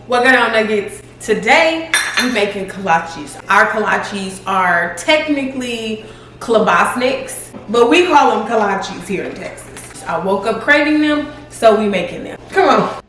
What going on, nuggets? Today we're making kolaches. Our kolaches are technically klobasniks, but we call them kolaches here in Texas. I woke up craving them, so we making them. Come on.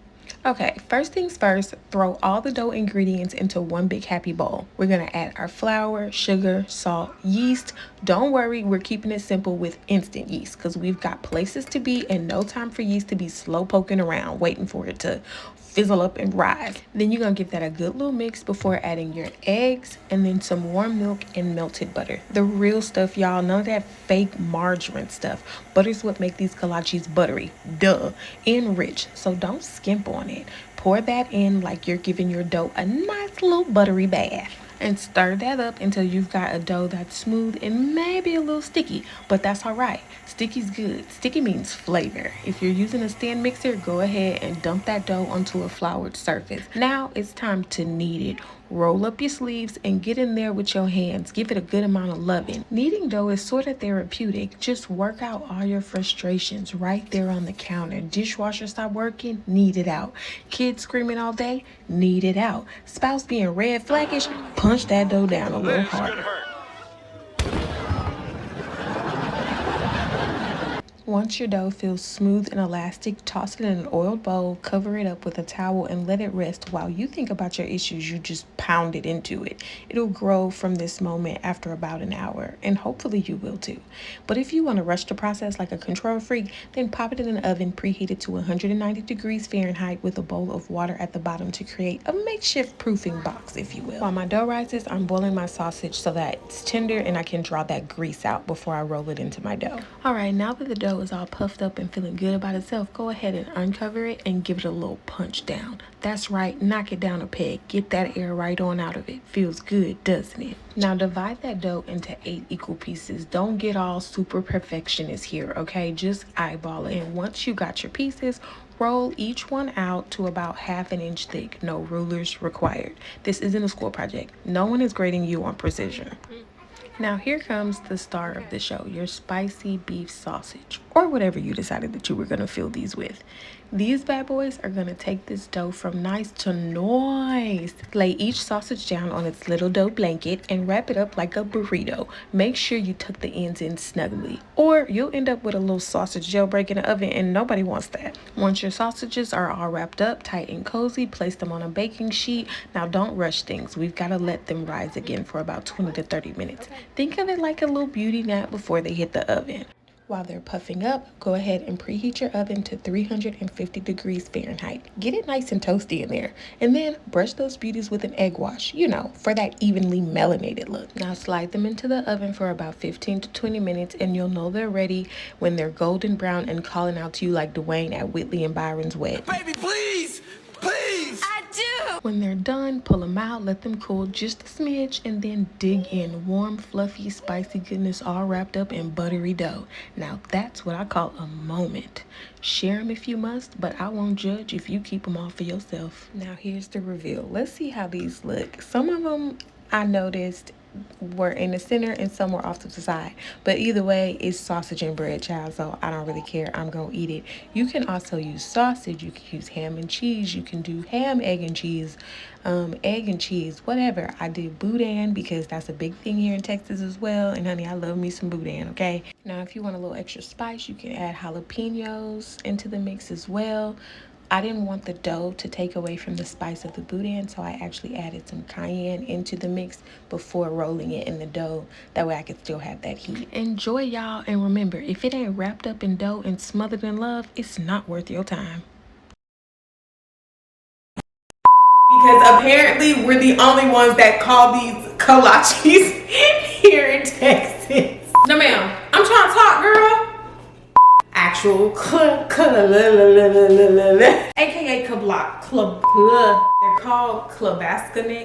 Okay, first things first, throw all the dough ingredients into one big happy bowl. We're gonna add our flour, sugar, salt, yeast. Don't worry, we're keeping it simple with instant yeast because we've got places to be and no time for yeast to be slow poking around waiting for it to fizzle up and rise. Then you're gonna give that a good little mix before adding your eggs and then some warm milk and melted butter. The real stuff, y'all, none of that fake margarine stuff. Butter's what make these kolaches buttery, duh, and rich, so don't skimp on it. Pour that in like you're giving your dough a nice little buttery bath. And stir that up until you've got a dough that's smooth and maybe a little sticky, but that's all right. Sticky's good. Sticky means flavor. If you're using a stand mixer, go ahead and dump that dough onto a floured surface. Now it's time to knead it. Roll up your sleeves and get in there with your hands. Give it a good amount of loving. Kneading dough is sort of therapeutic. Just work out all your frustrations right there on the counter. Dishwasher stop working, knead it out. Kids screaming all day, knead it out. Spouse being red flaggish, punch that dough down a little harder. Once your dough feels smooth and elastic, toss it in an oiled bowl, cover it up with a towel, and let it rest while you think about your issues. You just pound it into it. It'll grow from this moment after about an hour, and hopefully you will too. But if you want to rush the process like a control freak, then pop it in an oven preheated to 190 degrees Fahrenheit with a bowl of water at the bottom to create a makeshift proofing box, if you will. While my dough rises, I'm boiling my sausage so that it's tender and I can draw that grease out before I roll it into my dough. All right, now that the dough is all puffed up and feeling good about itself, go ahead and uncover it and give it a little punch down. That's right, knock it down a peg. Get that air right on out of it. Feels good, doesn't it? Now divide that dough into 8 equal pieces. Don't get all super perfectionist here, okay? Just eyeball it. And once you got your pieces, roll each one out to about 1/2 inch thick. No rulers required. This isn't a school project. No one is grading you on precision. Now here comes the star of the show, your spicy beef sausage, or whatever you decided that you were going to fill these with. These bad boys are going to take this dough from nice to nice. Lay each sausage down on its little dough blanket and wrap it up like a burrito. Make sure you tuck the ends in snugly, or you'll end up with a little sausage jailbreak in the oven, and nobody wants that. Once your sausages are all wrapped up tight and cozy, place them on a baking sheet. Now don't rush things. We've got to let them rise again for about 20 to 30 minutes. Think of it like a little beauty nap before they hit the oven. While they're puffing up, go ahead and preheat your oven to 350 degrees Fahrenheit. Get it nice and toasty in there. And then brush those beauties with an egg wash, you know, for that evenly melanated look. Now slide them into the oven for about 15 to 20 minutes and you'll know they're ready when they're golden brown and calling out to you like Dwayne at Whitley and Byron's wedding. Baby, please! Please! I do! When they're done, pull them out, let them cool just a smidge, and then dig in. Warm, fluffy, spicy goodness all wrapped up in buttery dough. Now that's what I call a moment. Share them if you must, but I won't judge if you keep them all for yourself. Now here's the reveal. Let's see how these look. Some of them I noticed were in the center and some were off to the side, but either way it's sausage and bread, child, so I don't really care. I'm gonna eat it. You can also use sausage, you can use ham and cheese, you can do ham, egg and cheese, egg and cheese, whatever. I did boudain because that's a big thing here in Texas as well, and honey, I love me some boudain. Okay, now if you want a little extra spice, you can add jalapeños into the mix as well. I didn't want the dough to take away from the spice of the boudain, so I actually added some cayenne into the mix before rolling it in the dough. That way I could still have that heat. Enjoy, y'all, and remember, if it ain't wrapped up in dough and smothered in love, it's not worth your time. Because apparently we're the only ones that call these kolaches here in Texas. No ma'am, I'm trying to talk, girl. Actual aka they're called klobasniks.